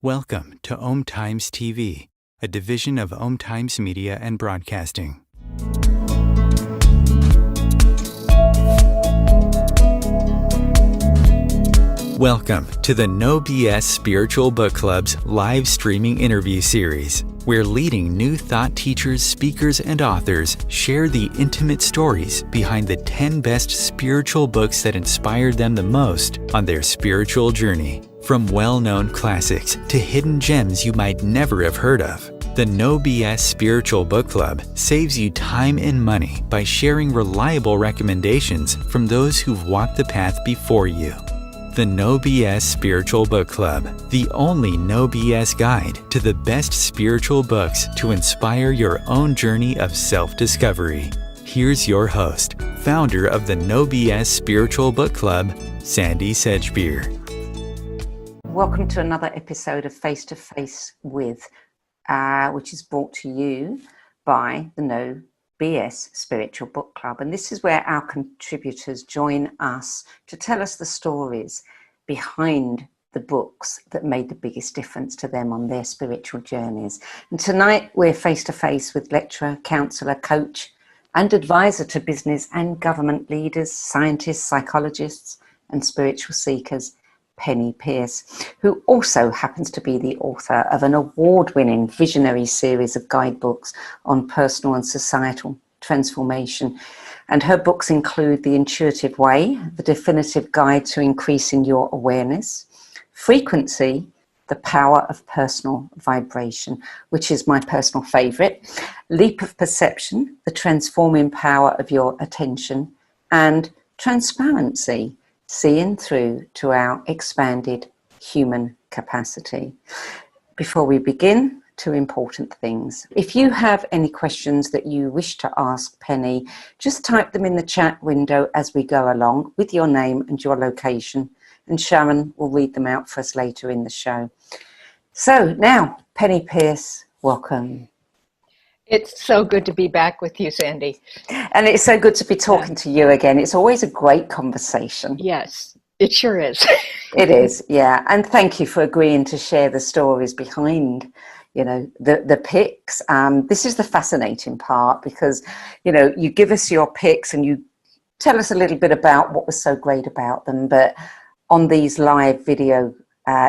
Welcome to Om Times TV, a division of Om Times Media and Broadcasting. Welcome to the No BS Spiritual Book Club's live streaming interview series, where leading new thought teachers, speakers, and authors share the intimate stories behind the 10 best spiritual books that inspired them the most on their spiritual journey. From well-known classics to hidden gems you might never have heard of, the No BS Spiritual Book Club saves you time and money by sharing reliable recommendations from those who've walked the path before you. The No BS Spiritual Book Club, the only No BS guide to the best spiritual books to inspire your own journey of self-discovery. Here's your host, founder of the No BS Spiritual Book Club, Sandy Sedgbeer. Welcome to another episode of Face to Face with, which is brought to you by the No BS Spiritual Book Club. And this is where our contributors join us to tell us the stories behind the books that made the biggest difference to them on their spiritual journeys. And tonight we're face to face with lecturer, counsellor, coach, and advisor to business and government leaders, scientists, psychologists, and spiritual seekers, Penney Peirce, who also happens to be the author of an award-winning visionary series of guidebooks on personal and societal transformation. And her books include The Intuitive Way, The Definitive Guide to Increasing Your Awareness, Frequency, The Power of Personal Vibration, which is my personal favorite, Leap of Perception, The Transforming Power of Your Attention, and Transparency, Seeing Through to Our Expanded Human Capacity. Before we begin, two important things. If you have any questions that you wish to ask Penney, just type them in the chat window as we go along with your name and your location, and Sharon will read them out for us later in the show. So now, Penney Peirce, welcome. It's so good to be back with you, Sandy. And it's so good to be talking to you again. It's always a great conversation. Yes, it sure is. It is, yeah. And thank you for agreeing to share the stories behind, the picks. This is the fascinating part because, you give us your picks and you tell us a little bit about what was so great about them. But on these live video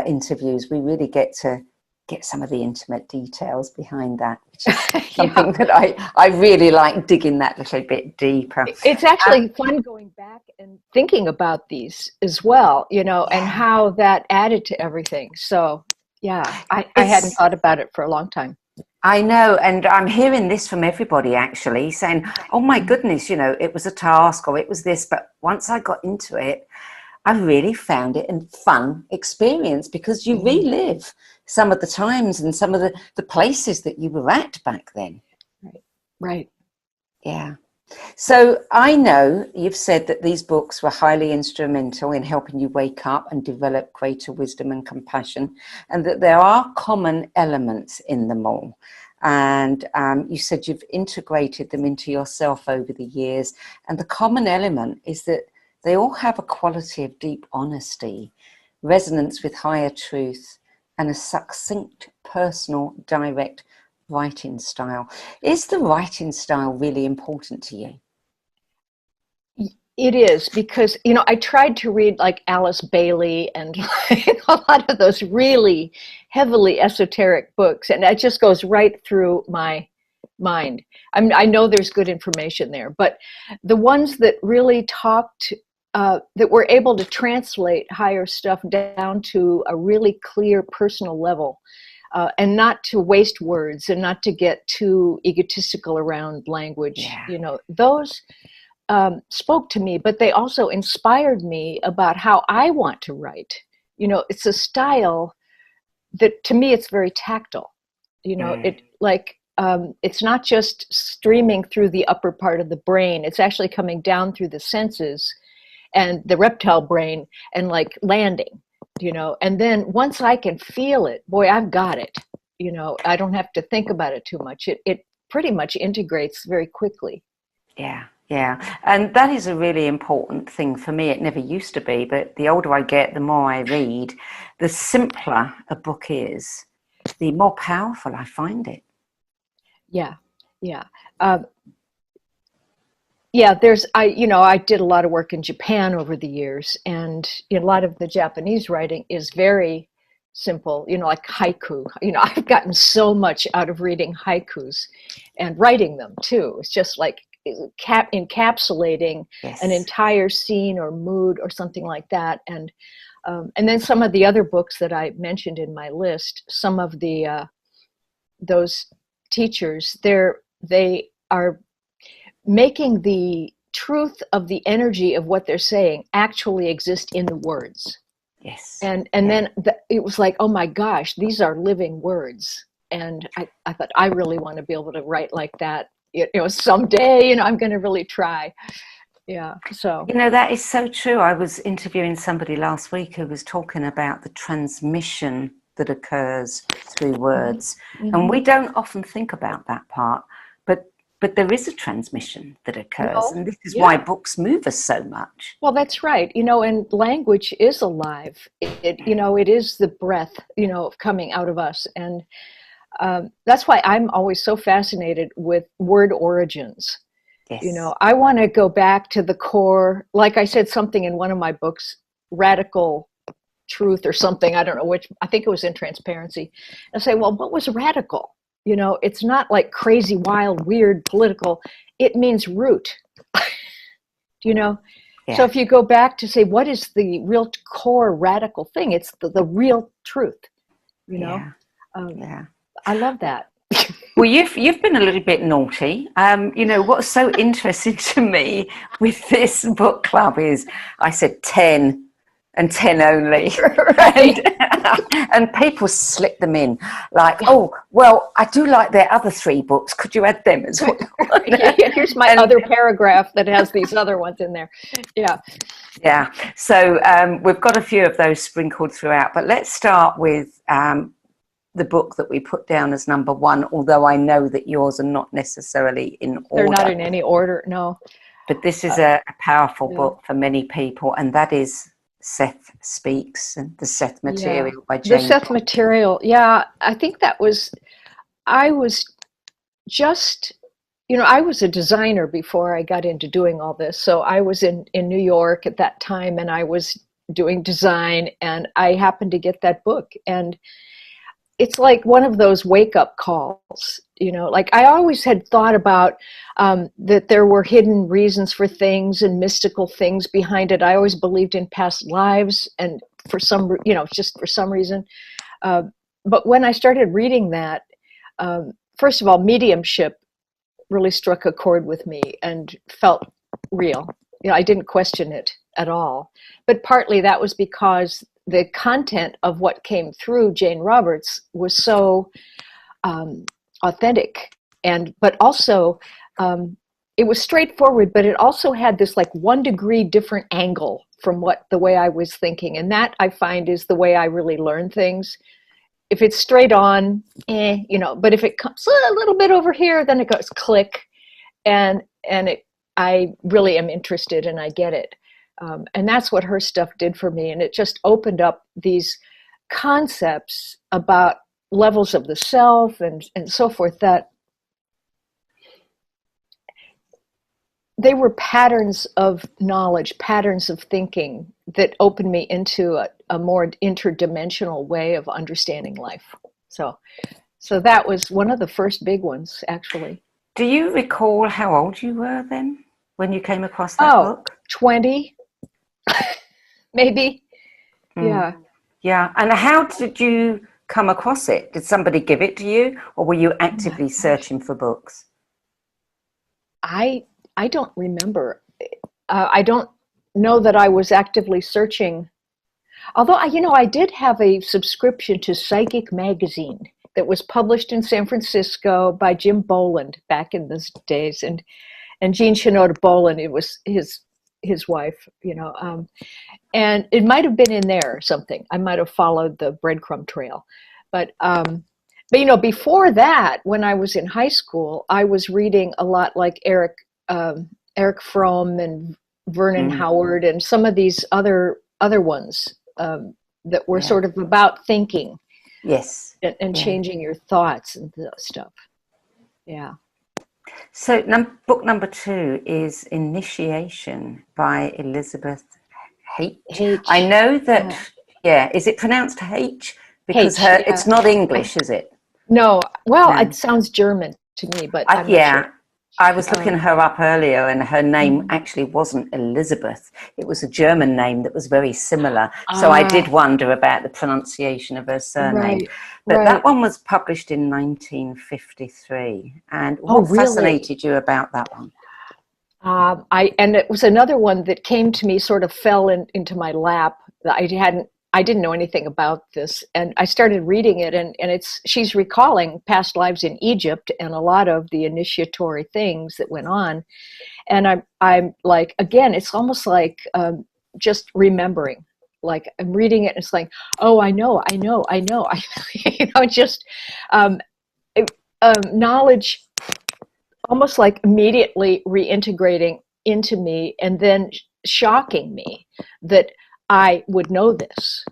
interviews, we really get to get some of the intimate details behind that, which is something that I really like, digging that little bit deeper. It's actually fun going back and thinking about these as well, and how that added to everything. So, I hadn't thought about it for a long time. I know, and I'm hearing this from everybody actually, saying, oh my goodness, it was a task or it was this, but once I got into it, I really found it a fun experience because you relive some of the times and some of the places that you were at back then. Right. Yeah. So I know you've said that these books were highly instrumental in helping you wake up and develop greater wisdom and compassion, and that there are common elements in them all. And you said you've integrated them into yourself over the years. And the common element is that they all have a quality of deep honesty, resonance with higher truth, and a succinct, personal, direct writing style. Is the writing style really important to you? It is, because, I tried to read like Alice Bailey and a lot of those really heavily esoteric books, and it just goes right through my mind. I know there's good information there, but the ones that really talked that we're able to translate higher stuff down to a really clear personal level, and not to waste words and not to get too egotistical around language. Those spoke to me, but they also inspired me about how I want to write. It's a style that, to me, it's very tactile. It's not just streaming through the upper part of the brain. It's actually coming down through the senses and the reptile brain and landing, and then once I can feel it, boy, I've got it. I don't have to think about it too much. It pretty much integrates very quickly. Yeah. Yeah, and that is a really important thing for me. It never used to be, but the older I get, the more I read, the simpler a book is, the more powerful I find it. Yeah, yeah. Um, yeah, I did a lot of work in Japan over the years, and a lot of the Japanese writing is very simple, like haiku. I've gotten so much out of reading haikus and writing them too. It's just like encapsulating an Yes. entire scene or mood or something like that. And then some of the other books that I mentioned in my list, some of the those teachers, they are making the truth of the energy of what they're saying actually exist in the words. Yes. And Yeah. then it was like, oh my gosh, these are living words. And I thought, I really want to be able to write like that. Someday, I'm going to really try. Yeah. So. That is so true. I was interviewing somebody last week who was talking about the transmission that occurs through words. Mm-hmm. And we don't often think about that part, but there is a transmission that occurs. And this is why books move us so much. Well, that's right. And language is alive. It is the breath, coming out of us. And that's why I'm always so fascinated with word origins. Yes. I want to go back to the core, like I said something in one of my books, Radical Truth or something, I don't know which, I think it was in Transparency, and say, well, what was radical? It's not like crazy, wild, weird, political. It means root. Yeah. So if you go back to say, what is the real core radical thing? It's the real truth, Yeah. I love that. Well, you've been a little bit naughty. What's so interesting to me with this book club is I said 10 and 10 only. Right. And people slip them in like, oh, well, I do like their other 3 books. Could you add them as well? Here's my other paragraph that has these other ones in there. Yeah. Yeah. So we've got a few of those sprinkled throughout, but let's start with the book that we put down as number 1, although I know that yours are not necessarily in order. They're not in any order, no. But this is a powerful book for many people, and that is Seth Speaks, and the Seth Material by Jane. The Seth Material, I think I was just, I was a designer before I got into doing all this. So I was in New York at that time, and I was doing design, and I happened to get that book. And it's like one of those wake-up calls, like I always had thought about that there were hidden reasons for things and mystical things behind it. I always believed in past lives, and for some, just for some reason. But when I started reading that, first of all, mediumship really struck a chord with me and felt real. I didn't question it at all. But partly that was because the content of what came through Jane Roberts was so authentic, but also it was straightforward, but it also had this like 1 degree different angle from the way I was thinking. And that I find is the way I really learn things. If it's straight on, but if it comes a little bit over here, then it goes click, and I really am interested and I get it. And that's what her stuff did for me. And it just opened up these concepts about levels of the self and so forth, that they were patterns of knowledge, patterns of thinking that opened me into a more interdimensional way of understanding life. So that was one of the first big ones, actually. Do you recall how old you were then when you came across that book? 20. Maybe. Yeah. And how did you come across it? Did somebody give it to you, or were you actively searching for books? I don't remember. I don't know that I was actively searching. Although I did have a subscription to Psychic magazine that was published in San Francisco by Jim Boland back in those days, and Jean Shinoda Boland, it was his wife, and it might have been in there or something. I might have followed the breadcrumb trail, but before that, when I was in high school, I was reading a lot like Eric Eric Fromm and Vernon Mm. Howard and some of these other ones that were Yeah. sort of about thinking Yes. and Yeah. changing your thoughts and stuff. Yeah. So book number 2 is Initiation by Elizabeth Haich. Haich. I know that, is it pronounced Haich? Because Haich, it's not English, is it? No. Well, No. it sounds German to me, but I'm not sure. I was looking her up earlier, and her name actually wasn't Elizabeth. It was a German name that was very similar. So I did wonder about the pronunciation of her surname. Right, But that one was published in 1953. And what really? fascinated you about that one? And it was another one that came to me, sort of fell into my lap. I didn't know anything about this, and I started reading it, and she's recalling past lives in Egypt and a lot of the initiatory things that went on, and I'm like, again, it's almost like just remembering. Like I'm reading it, and it's like, oh, I know, just knowledge, almost like immediately reintegrating into me, and then shocking me that I would know this,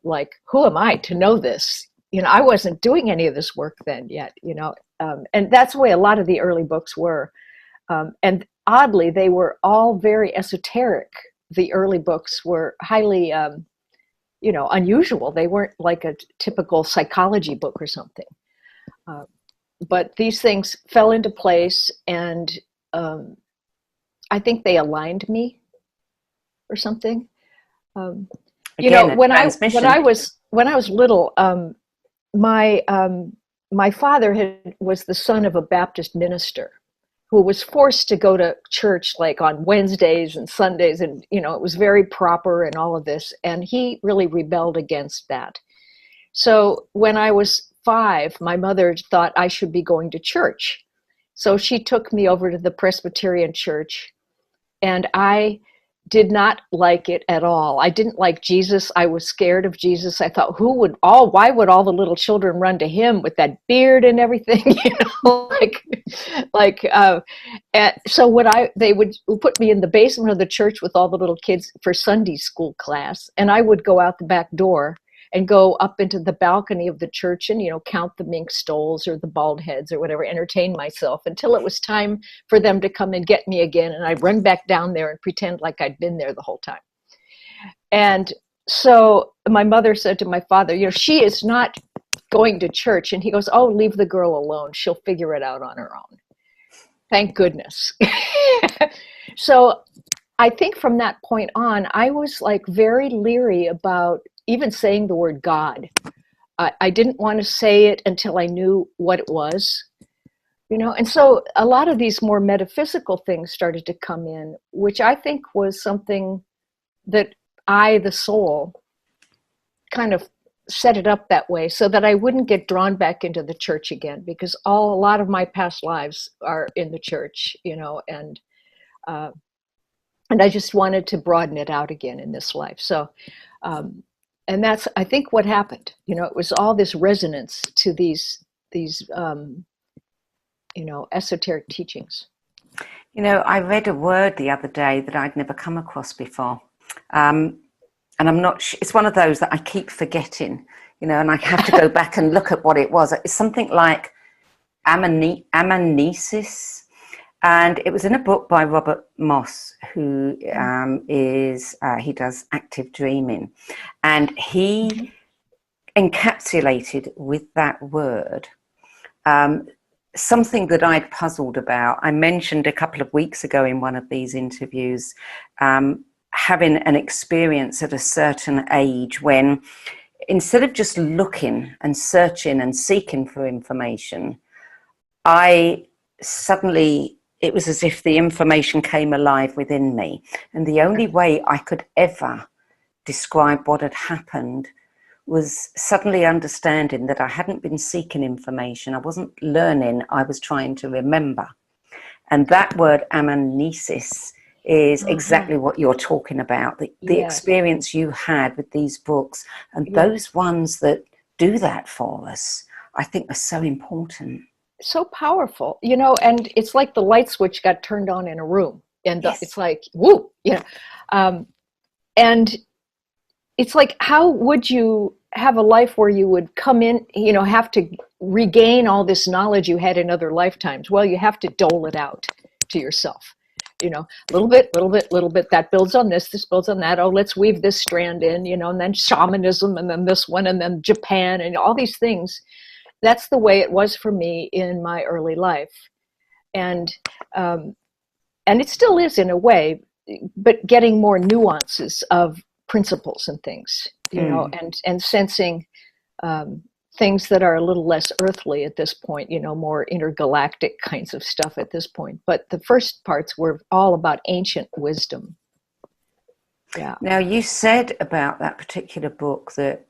like, who am I to know this? I wasn't doing any of this work then yet, and that's the way a lot of the early books were. And oddly, they were all very esoteric. The early books were highly, unusual. They weren't like a typical psychology book or something. But these things fell into place, and I think they aligned me or something. Again, when I was little, my father was the son of a Baptist minister who was forced to go to church like on Wednesdays and Sundays, and it was very proper and all of this, and he really rebelled against that. So when I was 5, my mother thought I should be going to church, so she took me over to the Presbyterian church, and I did not like it at all. I didn't like Jesus. I was scared of Jesus. I thought, why would all the little children run to him with that beard and everything? So they would put me in the basement of the church with all the little kids for Sunday school class, and I would go out the back door and go up into the balcony of the church and, count the mink stoles or the bald heads or whatever, entertain myself until it was time for them to come and get me again. And I'd run back down there and pretend like I'd been there the whole time. And so my mother said to my father, she is not going to church. And he goes, oh, leave the girl alone. She'll figure it out on her own. Thank goodness. So I think from that point on, I was like very leery about even saying the word God. I didn't want to say it until I knew what it was, and so a lot of these more metaphysical things started to come in, which I think was something that the soul, kind of set it up that way so that I wouldn't get drawn back into the church again, because a lot of my past lives are in the church, and I just wanted to broaden it out again in this life. So, and that's, I think, what happened. It was all this resonance to these esoteric teachings. I read a word the other day that I'd never come across before. And I'm not it's one of those that I keep forgetting, and I have to go back and look at what it was. It's something like amnesis. And it was in a book by Robert Moss, who he does active dreaming. And he encapsulated with that word something that I'd puzzled about. I mentioned a couple of weeks ago in one of these interviews having an experience at a certain age when, instead of just looking and searching and seeking for information, it was as if the information came alive within me. And the only way I could ever describe what had happened was suddenly understanding that I hadn't been seeking information. I wasn't learning, I was trying to remember. And that word amnesis is exactly what you're talking about. The experience you had with these books, and those ones that do that for us, I think are so important. So powerful, and it's like the light switch got turned on in a room. And Yes. it's like, woo, and it's like, how would you have a life where you would come in, have to regain all this knowledge you had in other lifetimes? Well, you have to dole it out to yourself, little bit, that builds on this builds on that. Oh, let's weave this strand in, and then shamanism, and then this one, and then Japan, and all these things. That's the way it was for me in my early life. And it still is in a way, but getting more nuances of principles and things, and sensing things that are a little less earthly at this point, more intergalactic kinds of stuff at this point. But the first parts were all about ancient wisdom. Yeah. Now, you said about that particular book that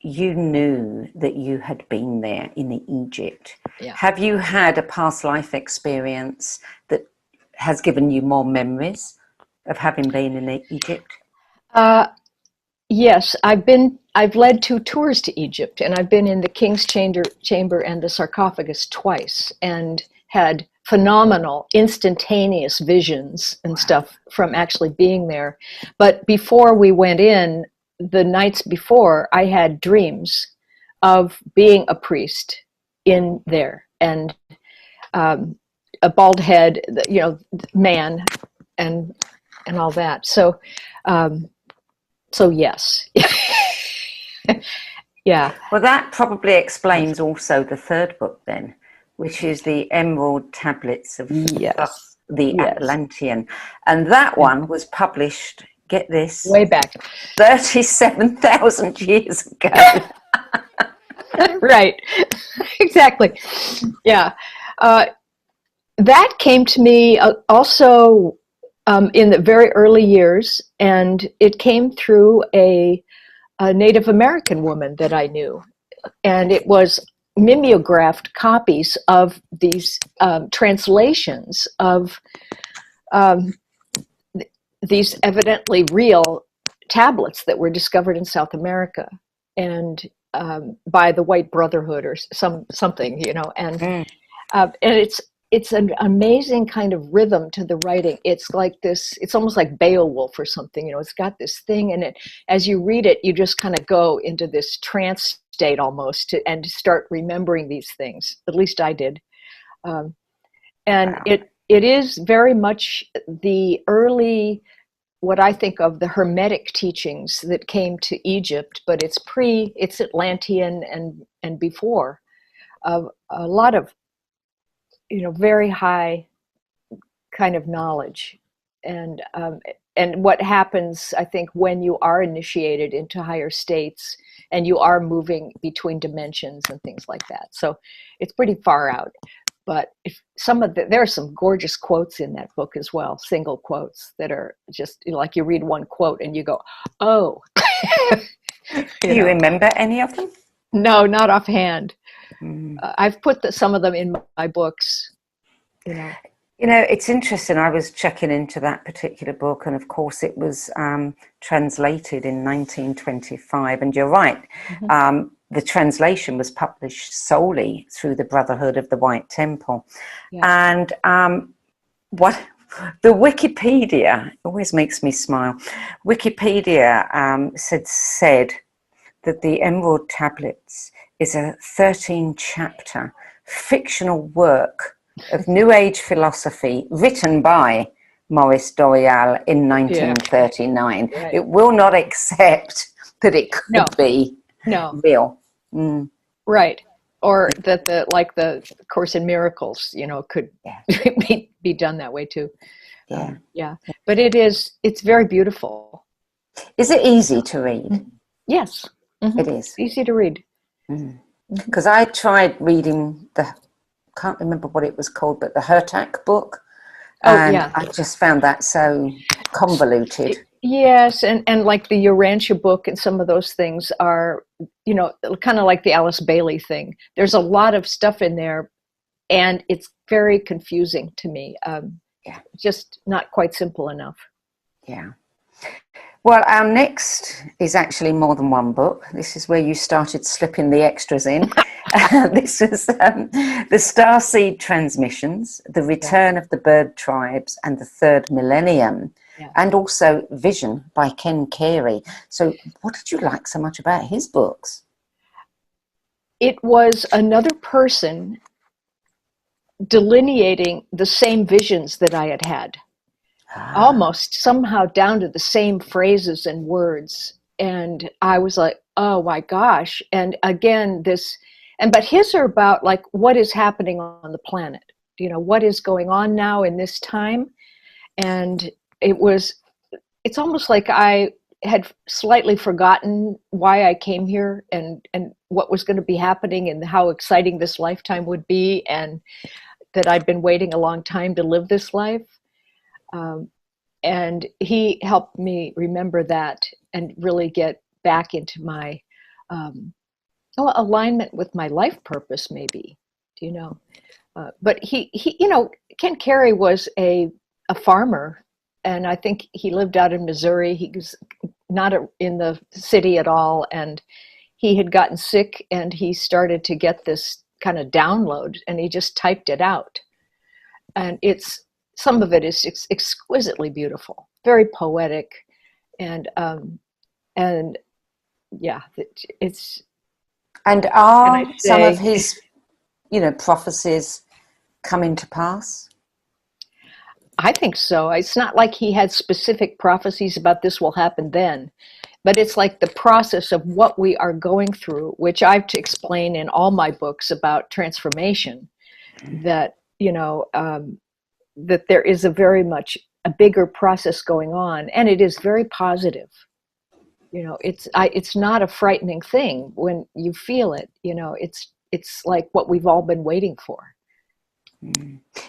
you knew that you had been there in Egypt. Yeah. Have you had a past life experience that has given you more memories of having been in Egypt? Yes, I've led 2 tours to Egypt, and I've been in the King's Chamber and the sarcophagus twice, and had phenomenal instantaneous visions and stuff from actually being there. But before we went in, the nights before, I had dreams of being a priest in there, and a bald head, man, and all that. So yes. Yeah. Well, that probably explains also the third book then, which is the Emerald Tablets of Thoth, the Atlantean. And that one was published, get this, way back, 37,000 years ago. Right. Exactly. Yeah. That came to me also in the very early years, and it came through a Native American woman that I knew, and it was mimeographed copies of these translations of these evidently real tablets that were discovered in South America, and by the White Brotherhood or something, and it's an amazing kind of rhythm to the writing. It's like this, it's almost like Beowulf or something, it's got this thing, and as you read it, you just kind of go into this trance state almost, and start remembering these things. At least I did. And wow. It is very much the early, what I think of the Hermetic teachings that came to Egypt, but it's Atlantean and before, a lot of very high kind of knowledge, and what happens, I think, when you are initiated into higher states and you are moving between dimensions and things like that. So it's pretty far out, but there are some gorgeous quotes in that book as well, single quotes that are just like, you read one quote and you go, oh. Do you remember any of them? No, not offhand. I've put some of them in my books, it's interesting. I was checking into that particular book, and of course it was translated in 1925, and you're right. Mm-hmm. The translation was published solely through the Brotherhood of the White Temple. Yeah. And what the Wikipedia always makes me smile. Wikipedia said that the Emerald Tablets is a 13-chapter fictional work of New Age philosophy written by Maurice Doreal in 1939. Yeah. Right. It will not accept that it could be real. Mm. Right. Or that the Course in Miracles, could be done that way too. Yeah. But it's very beautiful. Is it easy to read? Yes. Mm-hmm. It is. Easy to read. Because I tried reading can't remember what it was called, but the Haich book, and I just found that so convoluted. Yes, and like the Urantia book and some of those things are, kind of like the Alice Bailey thing. There's a lot of stuff in there, and it's very confusing to me. Just not quite simple enough. Yeah. Well, our next is actually more than one book. This is where you started slipping the extras in. This was the Starseed transmissions, the return of the bird tribes, and the third millennium, and also Vision by Carey. So what did you like so much about his books? It was another person delineating the same visions that I had had, almost somehow down to the same phrases and words. And I was like, oh my gosh. And again, but his are about like what is happening on the planet, what is going on now in this time. And it's almost like I had slightly forgotten why I came here and what was going to be happening and how exciting this lifetime would be, and that I'd been waiting a long time to live this life. And he helped me remember that and really get back into my alignment with my life purpose, maybe, but he Carey was a farmer, and I think he lived out in Missouri. He was not in the city at all, and he had gotten sick, and he started to get this kind of download, and he just typed it out. And some of it is exquisitely beautiful, very poetic, and yeah, it's. And are some of his, prophecies coming to pass? I think so. It's not like he had specific prophecies about this will happen then, but it's like the process of what we are going through, which I have to explain in all my books about transformation, that, that there is a very much a bigger process going on, and it is very positive. It's not a frightening thing when you feel it. It's like what we've all been waiting for.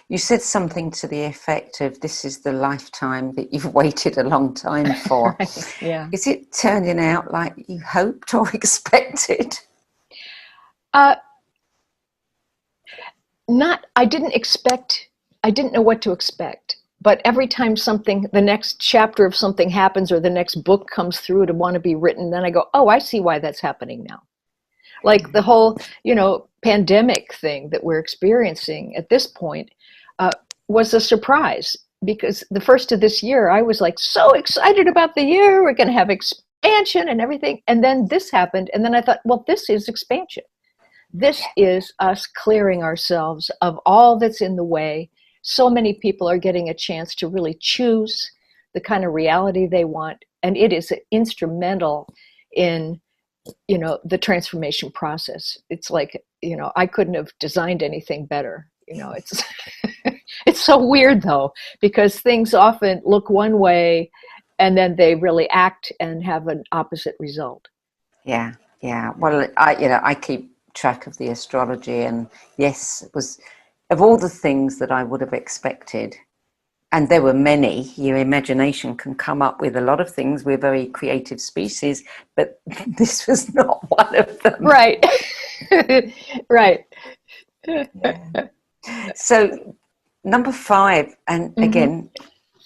You said something to the effect of, this is the lifetime that you've waited a long time for. Right, yeah. Is it turning out like you hoped or expected? I didn't know what to expect. But every time the next chapter of something happens, or the next book comes through to want to be written, then I go, oh, I see why that's happening now. Like the whole, pandemic thing that we're experiencing at this point was a surprise, because the first of this year, I was like so excited about the year. We're going to have expansion and everything. And then this happened. And then I thought, well, this is expansion. This is us clearing ourselves of all that's in the way. So many people are getting a chance to really choose the kind of reality they want. And it is instrumental in, the transformation process. It's like, I couldn't have designed anything better. It's, it's so weird though, because things often look one way and then they really act and have an opposite result. Yeah. Well, I keep track of the astrology, and yes, it was, of all the things that I would have expected, and there were many, your imagination can come up with a lot of things. We're a very creative species, but this was not one of them. Right. Right. Yeah. So number 5, and again,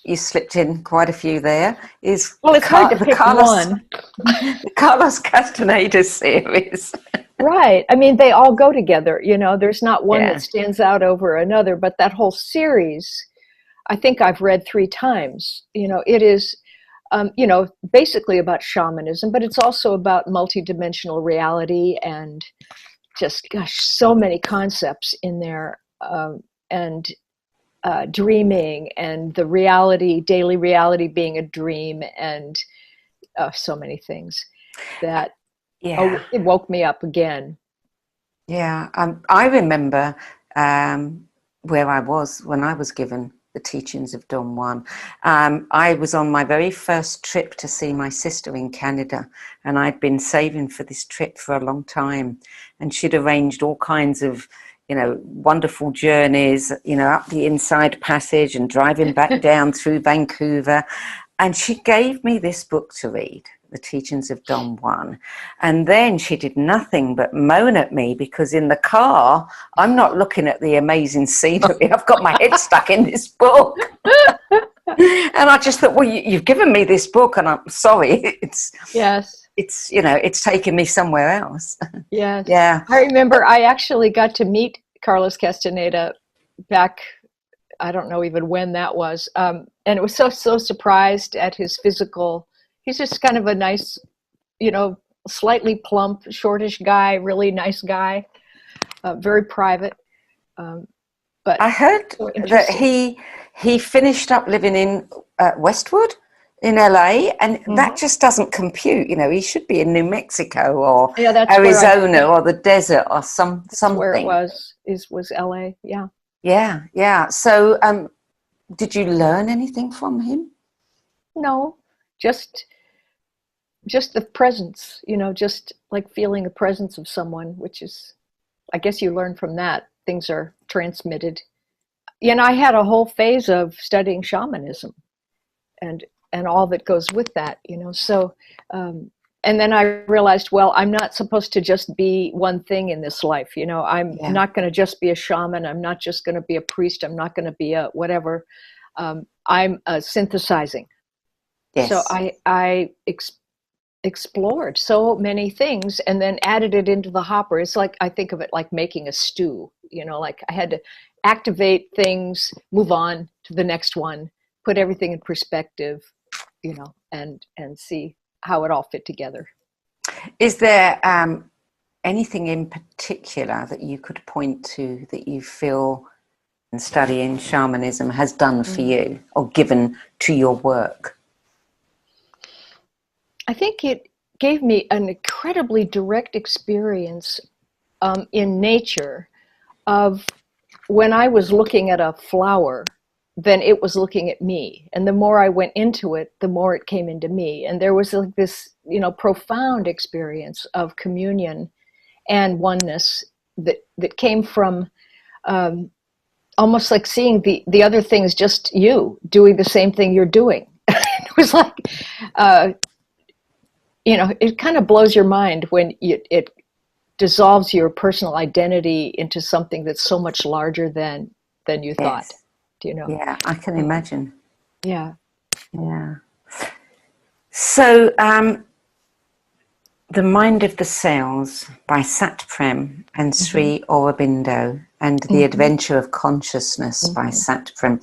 you slipped in quite a few there, is it's hard to pick one. The Carlos Castaneda series. Right. I mean, they all go together. There's not one that stands out over another, but that whole series, I think I've read 3 times. It is, basically about shamanism, but it's also about multidimensional reality and just, so many concepts in there, and dreaming, and the reality, daily reality being a dream, and so many things that it woke me up again. Yeah, I remember where I was when I was given the teachings of Don Juan. I was on my very first trip to see my sister in Canada, and I'd been saving for this trip for a long time, and she'd arranged all kinds of wonderful journeys, up the Inside Passage and driving back down through Vancouver. And she gave me this book to read, The Teachings of Don Juan. And then she did nothing but moan at me, because in the car, I'm not looking at the amazing scenery. I've got my head stuck in this book. And I just thought, well, you've given me this book, and I'm sorry. Yes. it's, you know, it's taken me somewhere else. Yes. Yeah. I remember I actually got to meet Carlos Castaneda back, I don't know even when that was. And it was so surprised at his physical. He's just kind of a nice, you know, slightly plump, shortish guy, really nice guy, very private. But I heard so that he finished up living in Westwood in LA, and that just doesn't compute. You know, he should be in New Mexico or Arizona or the desert or something. Where it was LA. Yeah. Yeah, yeah. So, did you learn anything from him? No, just the presence, you know, just like feeling the presence of someone, which is, I guess you learn from that. Things are transmitted. You know, I had a whole phase of studying shamanism and all that goes with that, you know. So, and then I realized, well, I'm not supposed to just be one thing in this life. You know, I'm not going to just be a shaman. I'm not just going to be a priest. I'm not going to be a whatever. I'm synthesizing. Yes. So I explored so many things and then added it into the hopper. It's like, I think of it like making a stew, you know, like I had to activate things, move on to the next one, put everything in perspective, you know, and see how it all fit together. Is there anything in particular that you could point to that you feel studying shamanism has done for you or given to your work? I think it gave me an incredibly direct experience in nature of when I was looking at a flower, then it was looking at me. And the more I went into it, the more it came into me. And there was like this, you know, profound experience of communion and oneness that came from almost like seeing the other thing is just you doing the same thing you're doing. It was like, you know, it kind of blows your mind when it dissolves your personal identity into something that's so much larger than you thought. Do you know? Yeah, I can imagine. Yeah. Yeah. So, The Mind of the Cells by Sat Prem and Sri Aurobindo, and The Adventure of Consciousness by Sat Prem.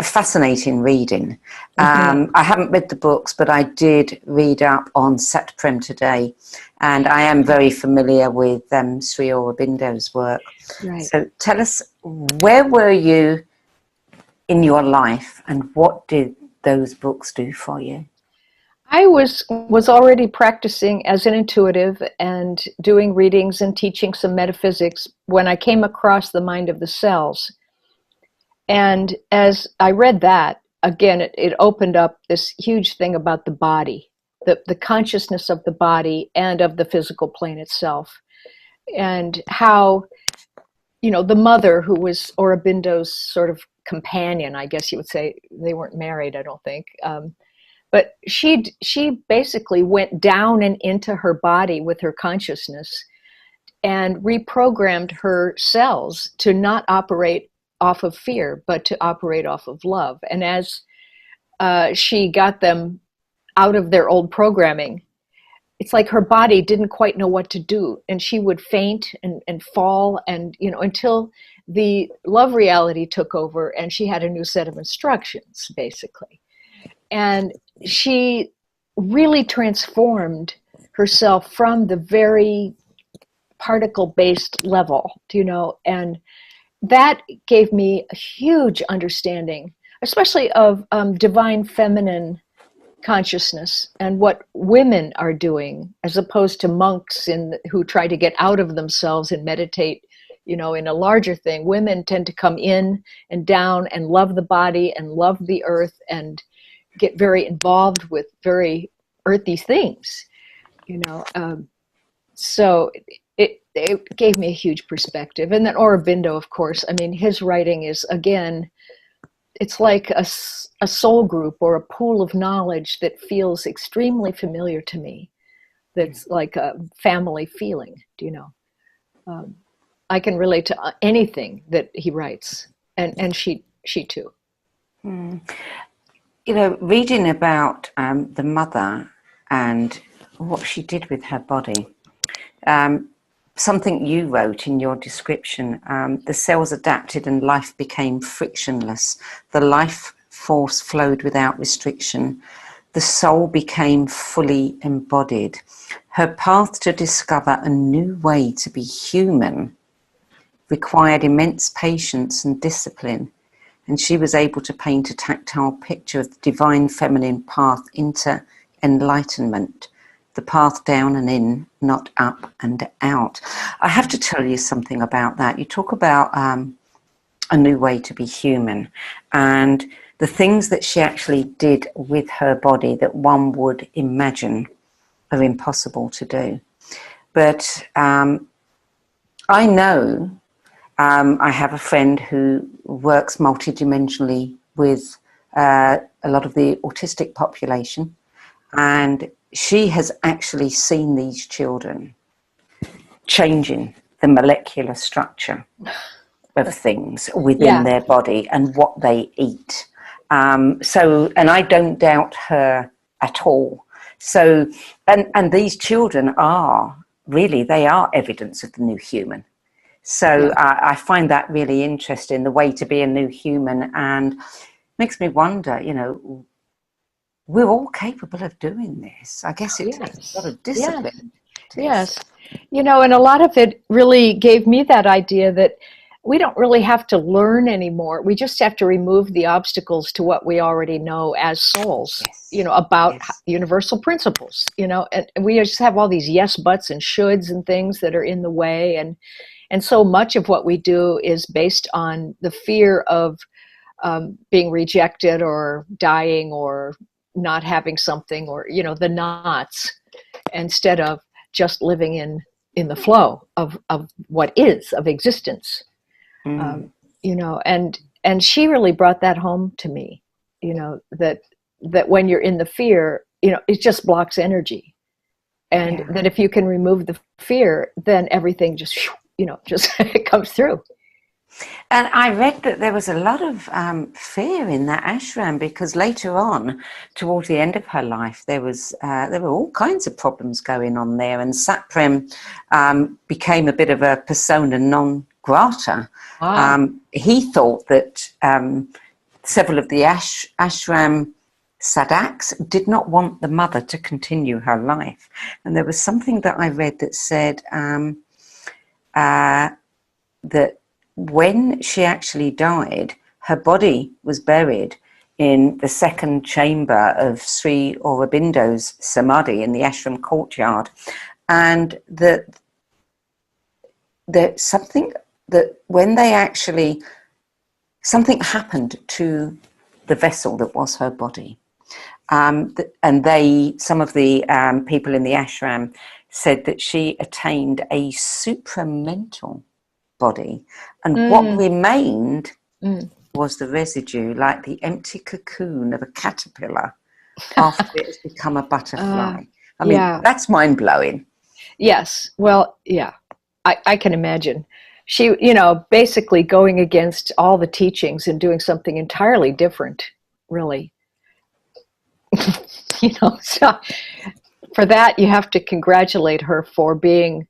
Fascinating reading. I haven't read the books, but I did read up on Sat Prem today, and I am very familiar with Sri Aurobindo's work. Right. So tell us, where were you in your life, and what did those books do for you? I was already practicing as an intuitive and doing readings and teaching some metaphysics when I came across The Mind of the Cells. And as I read that, again, it opened up this huge thing about the body, the consciousness of the body and of the physical plane itself. And how, you know, the mother, who was Aurobindo's sort of companion, I guess you would say, they weren't married, I don't think, but she basically went down and into her body with her consciousness and reprogrammed her cells to not operate off of fear, but to operate off of love. And as she got them out of their old programming, it's like her body didn't quite know what to do. And she would faint and fall, and, you know, until the love reality took over and she had a new set of instructions, basically. And she really transformed herself from the very particle-based level, you know, and that gave me a huge understanding, especially of divine feminine consciousness and what women are doing, as opposed to monks who try to get out of themselves and meditate, you know, in a larger thing. Women tend to come in and down and love the body and love the earth and get very involved with very earthy things, you know. So it gave me a huge perspective. And then Aurobindo, of course, I mean, his writing is, again, it's like a soul group or a pool of knowledge that feels extremely familiar to me. That's like a family feeling, do you know? I can relate to anything that he writes, and she too. You know, reading about the mother and what she did with her body. Something you wrote in your description, the cells adapted and life became frictionless. The life force flowed without restriction. The soul became fully embodied. Her path to discover a new way to be human required immense patience and discipline, and she was able to paint a tactile picture of the divine feminine path into enlightenment, the path down and in, not up and out. I have to tell you something about that. You talk about a new way to be human, and the things that she actually did with her body that one would imagine are impossible to do. But I know I have a friend who works multidimensionally with a lot of the autistic population, and she has actually seen these children changing the molecular structure of things within their body and what they eat. And I don't doubt her at all. So, and these children are really, they are evidence of the new human. So I find that really interesting, the way to be a new human, and makes me wonder, you know, we're all capable of doing this. I guess it takes a lot of discipline. Yes. You know, and a lot of it really gave me that idea that we don't really have to learn anymore. We just have to remove the obstacles to what we already know as souls, you know, about universal principles, you know, and we just have all these yes, buts and shoulds and things that are in the way. And so much of what we do is based on the fear of being rejected or dying or not having something, or, you know, the nots, instead of just living in the flow of what is, of existence. You know, and she really brought that home to me, you know, that when you're in the fear, you know, it just blocks energy, and that if you can remove the fear, then everything just, you know, just comes through. And I read that there was a lot of fear in that ashram, because later on, towards the end of her life, there were all kinds of problems going on there, and Satprem became a bit of a persona non grata. He thought that several of the ashram sadhaks did not want the mother to continue her life, and there was something that I read that said that when she actually died, her body was buried in the second chamber of Sri Aurobindo's samadhi in the ashram courtyard, and that something that when they actually, something happened to the vessel that was her body, and some of the people in the ashram said that she attained a supramental body, and what remained was the residue, like the empty cocoon of a caterpillar after it has become a butterfly. I mean, that's mind-blowing. Yes. Well, yeah, I can imagine. She, you know, basically going against all the teachings and doing something entirely different, really. You know, so for that, you have to congratulate her for being,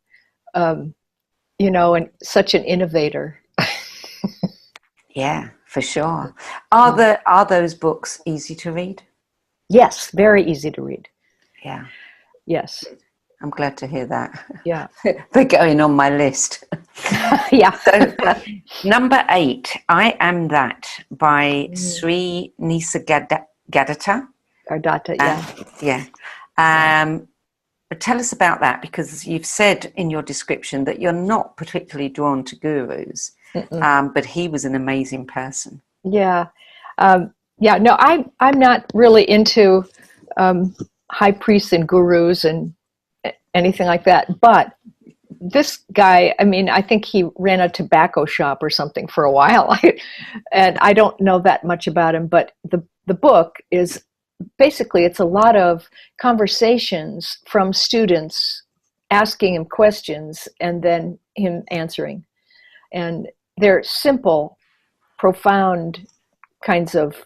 you know, and such an innovator. Yeah, for sure. Are those books easy to read? Yes, very easy to read. Yeah. Yes. I'm glad to hear that. Yeah. They're going on my list. Yeah. So, number 8, I Am That by Sri Nisargadatta. Gardata, But tell us about that, because you've said in your description that you're not particularly drawn to gurus, but he was an amazing person. Yeah. No, I'm not really into high priests and gurus and anything like that. But this guy, I mean, I think he ran a tobacco shop or something for a while. And I don't know that much about him, but the book is basically, it's a lot of conversations from students asking him questions and then him answering. And they're simple, profound kinds of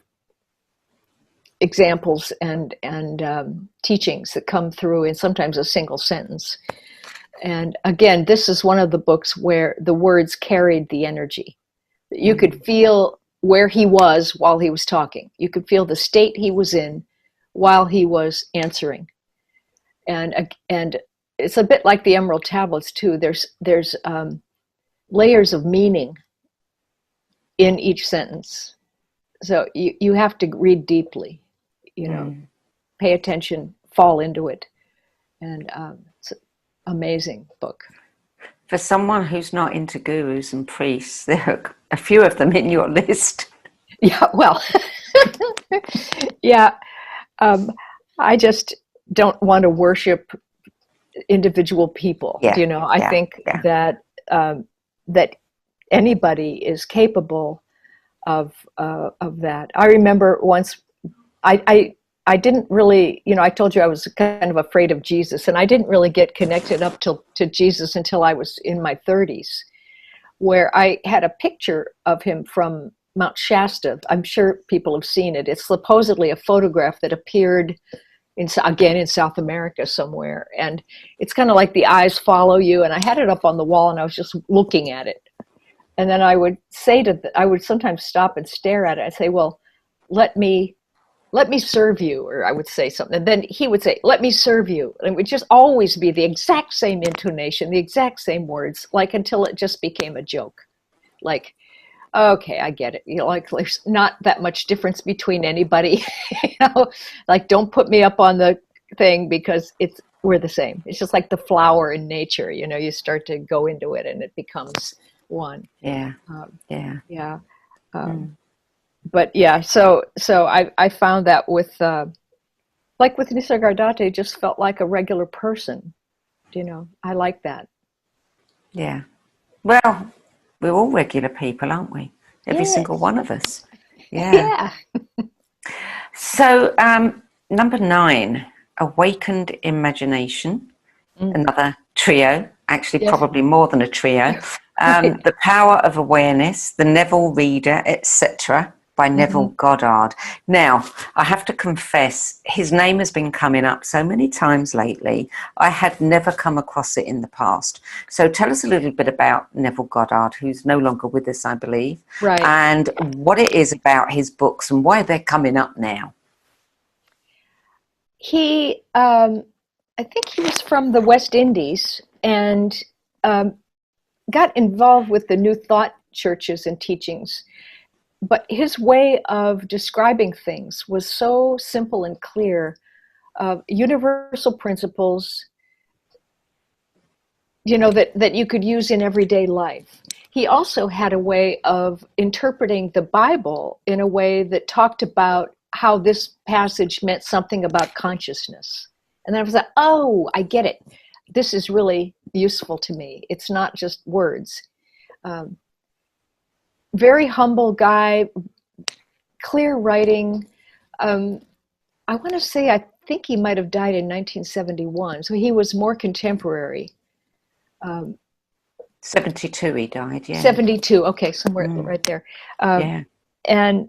examples and teachings that come through in sometimes a single sentence. And again, this is one of the books where the words carried the energy. You could feel where he was while he was talking. You could feel the state he was in while he was answering. And it's a bit like the Emerald Tablets too. There's layers of meaning in each sentence. So you have to read deeply, pay attention, fall into it. And it's an amazing book. For someone who's not into gurus and priests, there are a few of them in your list. Yeah, well, yeah. I just don't want to worship individual people. I think that that anybody is capable of that. I remember once I didn't really, I told you I was kind of afraid of Jesus, and I didn't really get connected up to Jesus until I was in my 30s, where I had a picture of him from Mount Shasta. I'm sure people have seen it. It's supposedly a photograph that appeared in South America somewhere, and it's kind of like the eyes follow you. And I had it up on the wall, and I was just looking at it. And then I would say I would sometimes stop and stare at it. I'd say, "Well, let me serve you," or I would say something. And then he would say, "Let me serve you." And it would just always be the exact same intonation, the exact same words, like until it just became a joke. Like, okay, I get it. Like there's not that much difference between anybody. Like don't put me up on the thing because we're the same. It's just like the flower in nature. You start to go into it and it becomes one. Yeah. Yeah. But yeah, so I found that with like with Nisargadatta, it just felt like a regular person. I like that. Yeah. Well, we're all regular people, aren't we? Every Yes. single one of us. Yeah. Yeah. So, number 9, Awakened Imagination, another trio, actually probably more than a trio. Right. The Power of Awareness, The Neville Reader, etc., by Neville Goddard. Now, I have to confess, his name has been coming up so many times lately. I had never come across it in the past. So tell us a little bit about Neville Goddard, who's no longer with us, I believe, Right. and what it is about his books and why they're coming up now. He, I think he was from the West Indies and got involved with the New Thought churches and teachings. But his way of describing things was so simple and clear, universal principles, that you could use in everyday life. He also had a way of interpreting the Bible in a way that talked about how this passage meant something about consciousness. And then I was like, oh, I get it. This is really useful to me. It's not just words. Very humble guy, clear writing. I want to say, I think he might have died in 1971. So he was more contemporary. 72 he died, yeah. 72, okay, somewhere right there. Yeah. And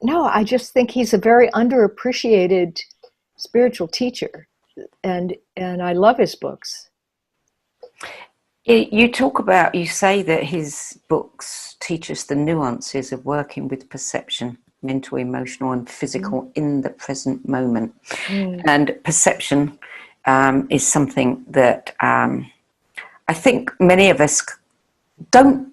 no, I just think he's a very underappreciated spiritual teacher. And I love his books. You say that his books teach us the nuances of working with perception, mental, emotional, and physical in the present moment. And perception is something that I think many of us don't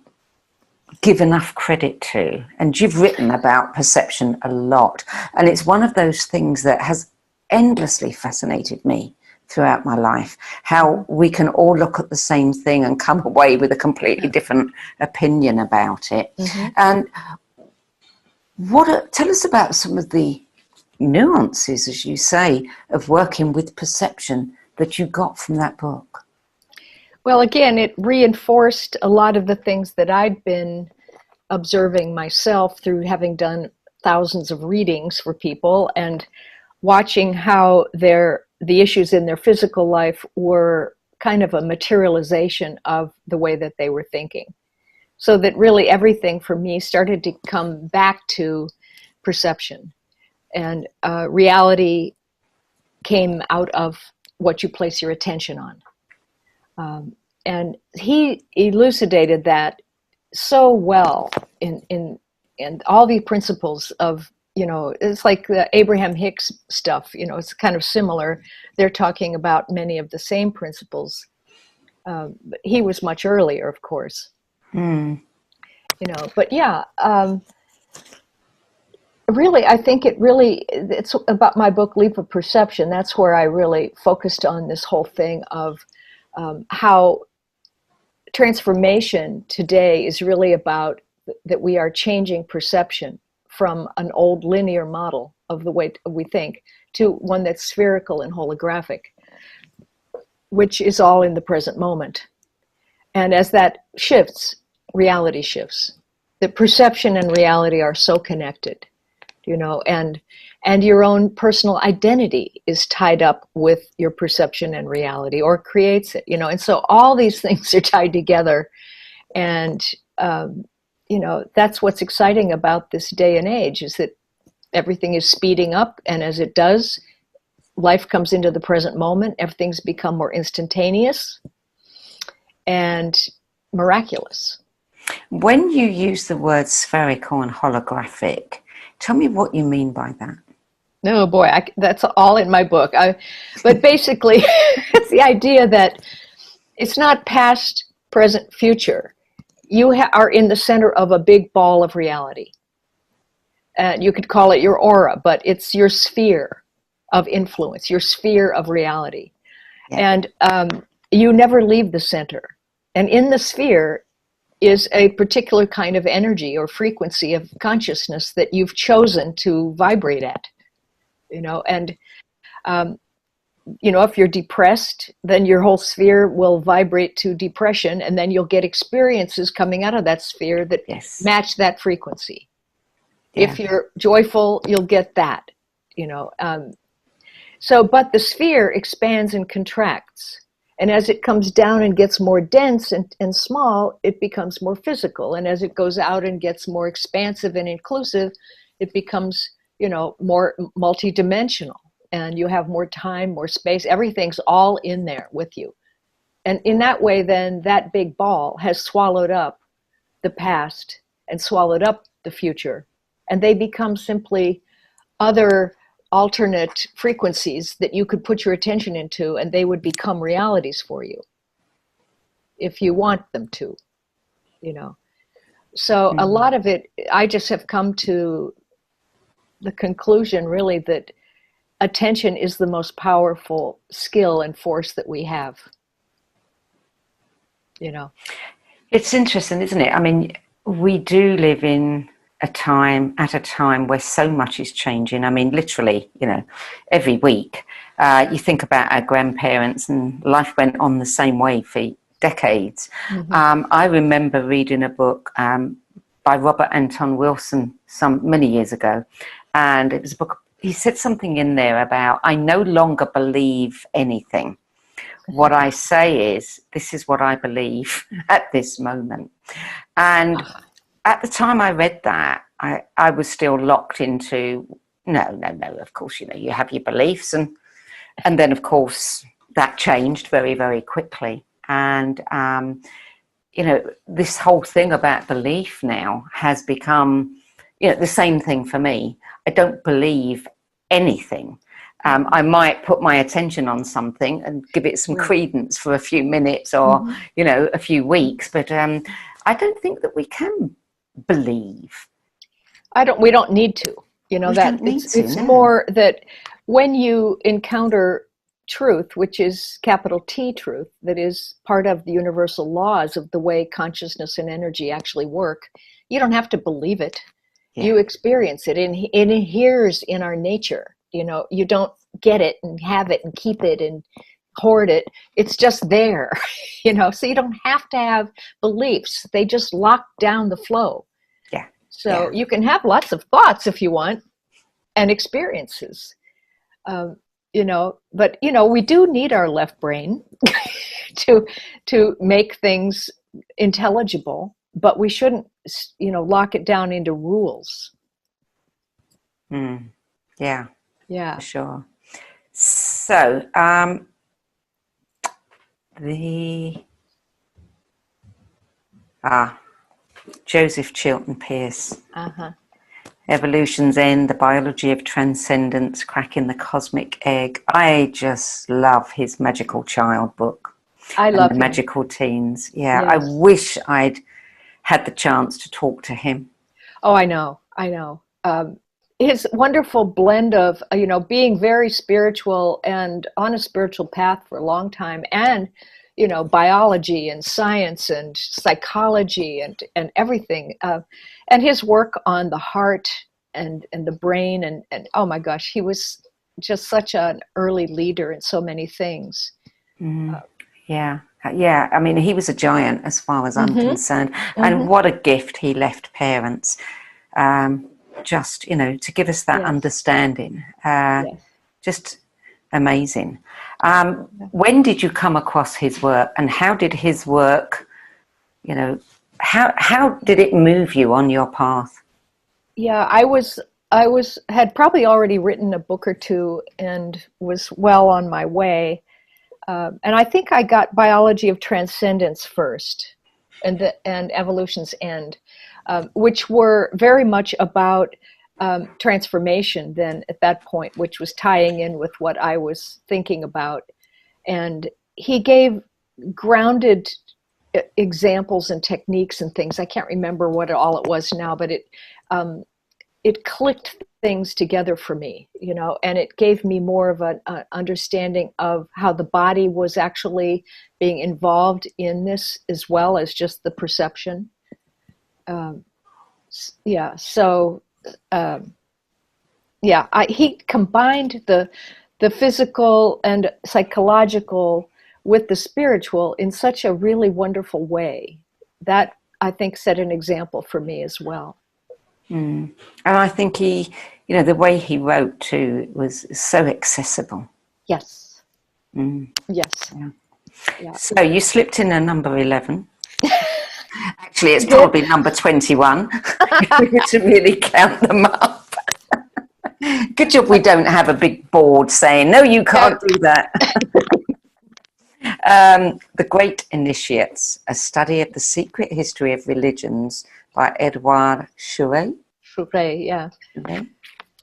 give enough credit to. And you've written about perception a lot. And it's one of those things that has endlessly fascinated me throughout my life, how we can all look at the same thing and come away with a completely different opinion about it. And tell us about some of the nuances, as you say, of working with perception that you got from that book. Well, again, it reinforced a lot of the things that I'd been observing myself through having done thousands of readings for people and watching how the issues in their physical life were kind of a materialization of the way that they were thinking. So that really everything for me started to come back to perception, and reality came out of what you place your attention on. And he elucidated that so well in all the principles of, it's like the Abraham Hicks stuff, it's kind of similar. They're talking about many of the same principles. But he was much earlier, of course. But yeah, really, I think it's about my book, Leap of Perception. That's where I really focused on this whole thing of how transformation today is really about that we are changing perception from an old linear model of the way we think to one that's spherical and holographic, which is all in the present moment. And as that shifts, reality shifts. The perception and reality are so connected, and your own personal identity is tied up with your perception and reality, or creates it, and so all these things are tied together. And that's what's exciting about this day and age, is that everything is speeding up, and as it does, life comes into the present moment. Everything's become more instantaneous and miraculous. When you use the words spherical and holographic, tell me what you mean by that. Oh boy, that's all in my book. But basically, it's the idea that it's not past, present, future. You are in the center of a big ball of reality. And you could call it your aura, but it's your sphere of influence, your sphere of reality. Yeah. And you never leave the center. And in the sphere is a particular kind of energy or frequency of consciousness that you've chosen to vibrate at. And if you're depressed, then your whole sphere will vibrate to depression, and then you'll get experiences coming out of that sphere that match that frequency. Yeah. If you're joyful, you'll get that, but the sphere expands and contracts. And as it comes down and gets more dense and small, it becomes more physical. And as it goes out and gets more expansive and inclusive, it becomes, more multidimensional. And you have more time, more space. Everything's all in there with you. And in that way, then, that big ball has swallowed up the past and swallowed up the future. And they become simply other alternate frequencies that you could put your attention into, and they would become realities for you if you want them to, So a lot of it, I just have come to the conclusion, really, that attention is the most powerful skill and force that we have. It's interesting, isn't it? I mean, we do live in a time where so much is changing. I mean, literally, every week. You think about our grandparents, and life went on the same way for decades. Mm-hmm. I remember reading a book by Robert Anton Wilson many years ago, and it was a book. He said something in there about, I no longer believe anything. What I say is, this is what I believe at this moment. And at the time I read that, I was still locked into, no, of course, you have your beliefs. And then, of course, that changed very, very quickly. And, this whole thing about belief now has become, the same thing for me. I don't believe anything. I might put my attention on something and give it some credence for a few minutes or, a few weeks. But I don't think that we can believe. We don't need to, it's more that when you encounter truth, which is capital T truth, that is part of the universal laws of the way consciousness and energy actually work, you don't have to believe it. Yeah. You experience it, and it inheres in our nature. You don't get it and have it and keep it and hoard it. It's just there, so you don't have to have beliefs. They just lock down the flow. Yeah. So you can have lots of thoughts if you want, and experiences, but we do need our left brain to make things intelligible, but we shouldn't, lock it down into rules. Yeah, Yeah. for sure. So, the Joseph Chilton Peirce, Uh-huh. Evolution's End, The Biology of Transcendence, Cracking the Cosmic Egg. I just love his Magical Child book. I And love the him. Magical Teens. Yeah, I Yes. wish I'd had the chance to talk to him. Oh, I know. His wonderful blend of, being very spiritual and on a spiritual path for a long time, and, biology and science and psychology and everything. And his work on the heart and the brain. And oh my gosh, he was just such an early leader in so many things. Yeah. I mean, he was a giant as far as I'm concerned. And what a gift he left parents. Just, to give us that Yes. understanding. Yes. Just amazing. When did you come across his work, and how did his work, how did it move you on your path? Yeah, I had probably already written a book or two and was well on my way. And I think I got Biology of Transcendence first, and Evolution's End, which were very much about transformation then at that point, which was tying in with what I was thinking about. And he gave grounded examples and techniques and things. I can't remember what all it was now, but it clicked things together for me, and it gave me more of an understanding of how the body was actually being involved in this, as well as just the perception. He combined the physical and psychological with the spiritual in such a really wonderful way that I think set an example for me as well. And I think he, the way he wrote too was so accessible. Yes. Yes. Yeah. So you slipped in a number 11. Actually, it's probably number 21 to really count them up. Good job we don't have a big board saying, no, you can't do that. The Great Initiates, A Study of the Secret History of Religions by Edouard Chouret. Yeah. Okay.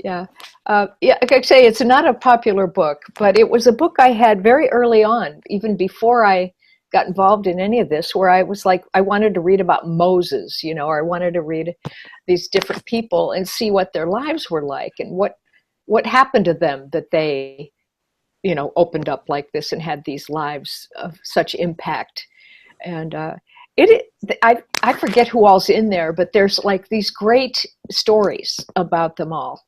Yeah. Like I say, it's not a popular book, but it was a book I had very early on, even before I got involved in any of this, where I was like, I wanted to read about Moses, or I wanted to read these different people and see what their lives were like and what happened to them that they, opened up like this and had these lives of such impact. And I forget who all's in there, but there's like these great stories about them all.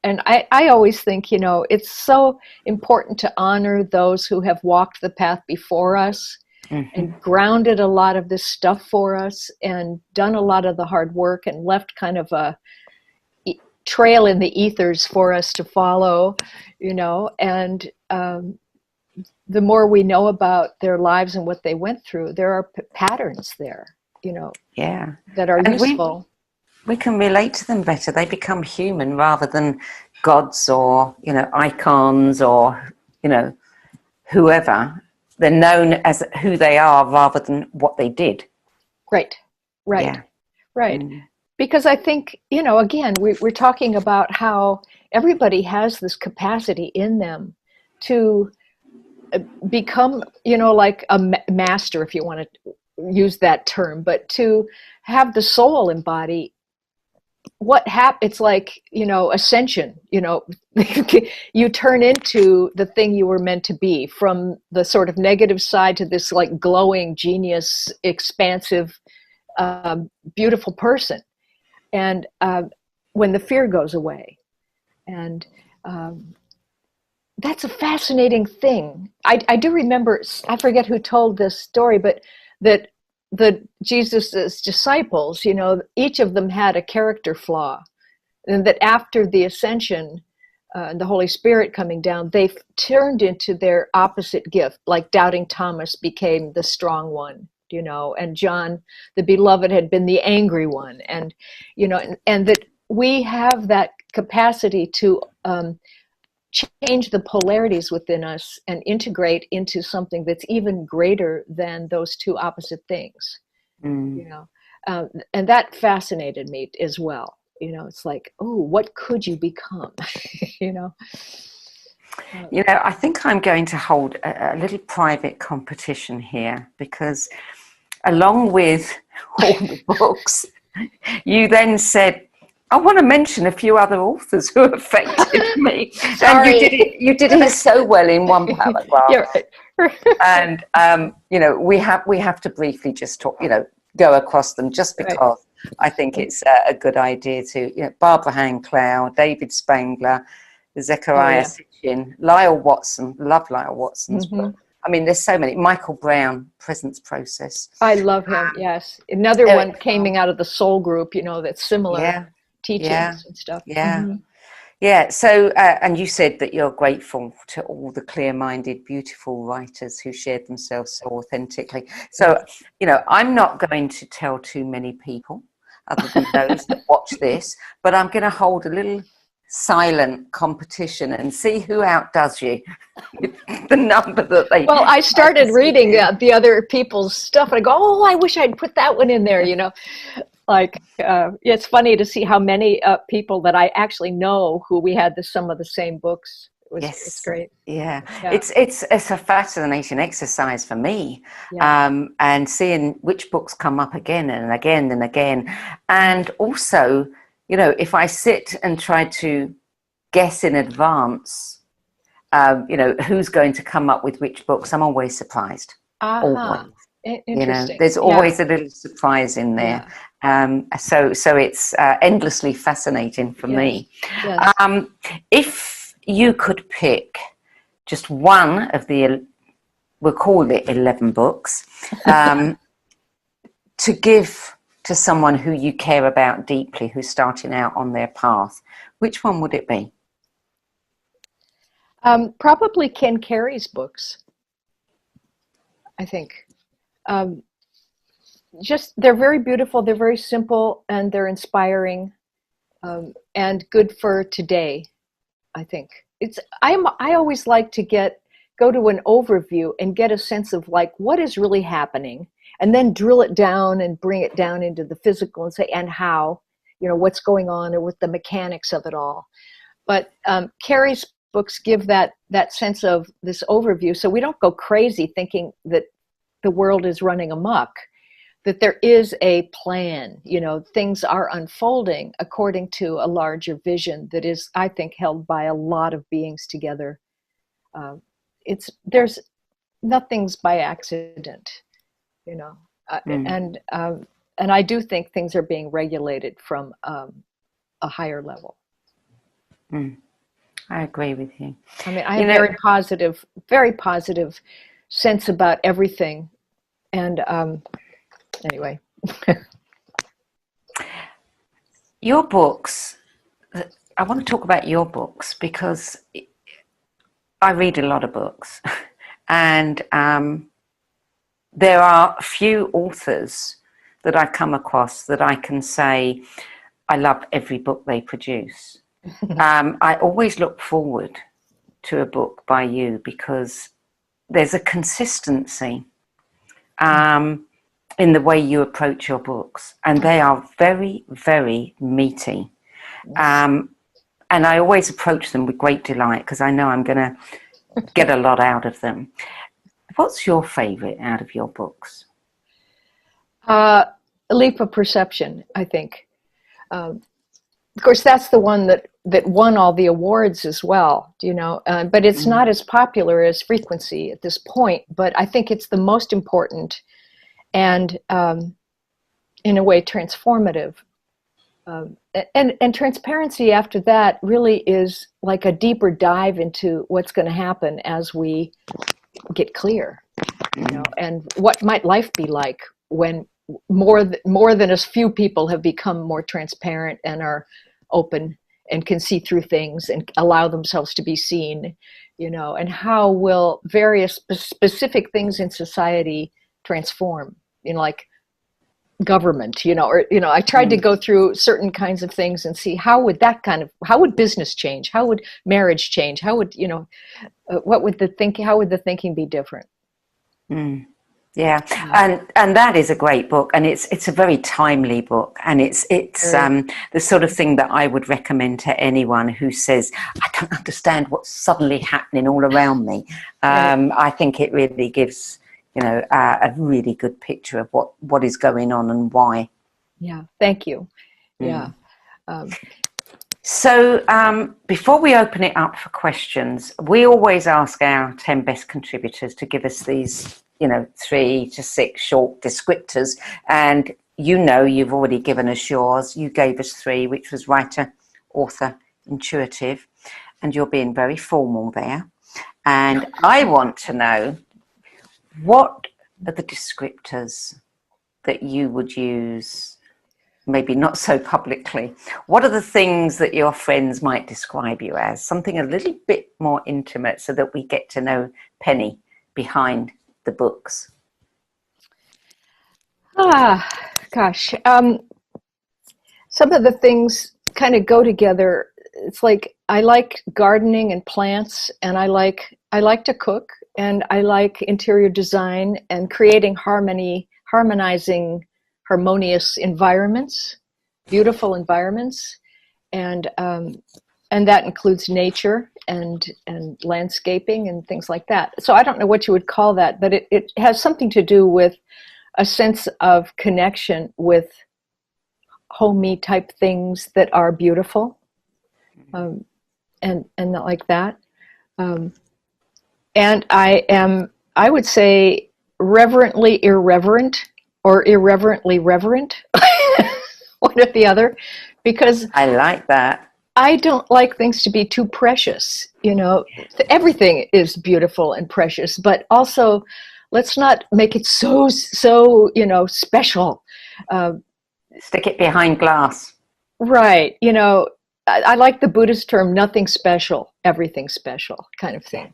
And I always think, it's so important to honor those who have walked the path before us and grounded a lot of this stuff for us and done a lot of the hard work and left kind of a trail in the ethers for us to follow, and the more we know about their lives and what they went through, there are patterns there, that are useful. We can relate to them better. They become human rather than gods or, icons or, whoever. They're known as who they are rather than what they did. Right. Yeah. Right. Because I think, again, we're talking about how everybody has this capacity in them to become, like a master, if you want to use that term, but to have the soul embody it's like, ascension, you turn into the thing you were meant to be, from the sort of negative side to this like glowing genius, expansive, beautiful person. And when the fear goes away, and that's a fascinating thing. I do remember, I forget who told this story, but that Jesus's disciples, each of them had a character flaw, and that after the ascension, the Holy Spirit coming down, they turned into their opposite gift. Like doubting Thomas became the strong one, and John, the beloved, had been the angry one, and and that we have that capacity to change the polarities within us and integrate into something that's even greater than those two opposite things. You know, and that fascinated me as well. You know, it's like, oh, what could you become? You know. You know, I think I'm going to hold a little private competition here, because along with all the books, you then said, I want to mention a few other authors who affected me. Sorry. And you did it so well in one paragraph. You're right. And you know, we have to briefly just talk, you know, go across them, just because I think it's a good idea to, you know, Barbara Hand-Clow, David Spangler, Zechariah Sitchin, Lyle Watson, love Lyle Watson's book. I mean, there's so many. Michael Brown, Presence Process. I love him, yes. Another one coming out of the soul group, you know, that's similar teachings and stuff. Yeah, so, and you said that you're grateful to all the clear-minded, beautiful writers who shared themselves so authentically. So, you know, I'm not going to tell too many people, other than those that watch this, but I'm going to hold a little silent competition and see who outdoes you with the number that they... Well, I started reading the other people's stuff, and I go, oh, I wish I'd put that one in there, you know. Like, it's funny to see how many people that I actually know who we had some of the same books. It's great. Yeah. It's a fascinating exercise for me, and seeing which books come up again and again and again. And also, you know, if I sit and try to guess in advance, you know, who's going to come up with which books, I'm always surprised. Always. You know, there's always a little surprise in there. So it's endlessly fascinating for me. If you could pick just one of the, we'll call it 11 books, to give to someone who you care about deeply, who's starting out on their path, which one would it be? Probably Ken Carey's books, I think. Just, they're very beautiful, they're very simple, and they're inspiring, and good for today, I think. I always like to go to an overview and get a sense of like what is really happening, and then drill it down and bring it down into the physical and say, and how, you know, what's going on and with the mechanics of it all. But Carey's books give that sense of this overview, so we don't go crazy thinking that the world is running amok, that there is a plan, you know, things are unfolding according to a larger vision that is, I think, held by a lot of beings together. There's nothing's by accident, you know, and I do think things are being regulated from a higher level. I agree with you. I mean, I have very positive sense about everything, and anyway. Your books, I want to talk about your books, because I read a lot of books, and there are few authors that I come across that I can say I love every book they produce. I always look forward to a book by you, because there's a consistency in the way you approach your books, and they are very, very meaty. And I always approach them with great delight, because I know I'm going to get a lot out of them. What's your favorite out of your books? A Leap of Perception, I think. Of course, that's the one that won all the awards as well, you know, but it's not as popular as Frequency at this point, but I think it's the most important and in a way transformative. And Transparency after that really is like a deeper dive into what's going to happen as we get clear, you know, and what might life be like when more than a few people have become more transparent and are open and can see through things and allow themselves to be seen, you know, and how will various specific things in society transform, you know, like government, or I tried to go through certain kinds of things and see how would business change, how would marriage change, how would how would the thinking be different. Yeah, and that is a great book, and it's a very timely book, and it's the sort of thing that I would recommend to anyone who says, I don't understand what's suddenly happening all around me. I think it really gives a really good picture of what is going on and why. Yeah, thank you. Yeah. So before we open it up for questions, we always ask our 10 best contributors to give us these 3 to 6 short descriptors, and you've already given us yours. You gave us 3, which was writer, author, intuitive, and you're being very formal there. And I want to know, what are the descriptors that you would use, maybe not so publicly? What are the things that your friends might describe you as? Something a little bit more intimate, so that we get to know Penney behind the books. Gosh. Some of the things kind of go together. It's like I like gardening and plants, and I like to cook, and I like interior design and creating harmonizing harmonious environments, beautiful environments, and that includes nature and landscaping and things like that. So I don't know what you would call that, but it has something to do with a sense of connection with homey type things that are beautiful, and like that. And I would say reverently irreverent, or irreverently reverent, one or the other, because I like that. I don't like things to be too precious. Everything is beautiful and precious, but also let's not make it so special. Stick it behind glass. Right. I like the Buddhist term, nothing special, everything special kind of thing.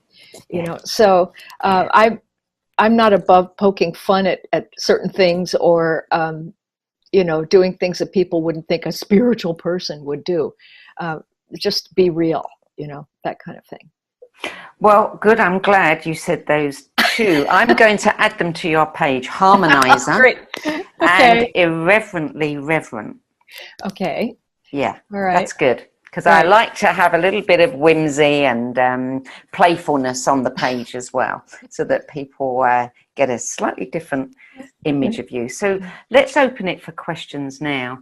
So I'm not above poking fun at certain things, or doing things that people wouldn't think a spiritual person would do. Just be real, that kind of thing. Well, good. I'm glad you said those 2. I'm going to add them to your page: harmonizer. Great. Okay. And irreverently reverent. Okay. Yeah, all right. That's good, because I like to have a little bit of whimsy and playfulness on the page as well, so that people get a slightly different image of you. So let's open it for questions now.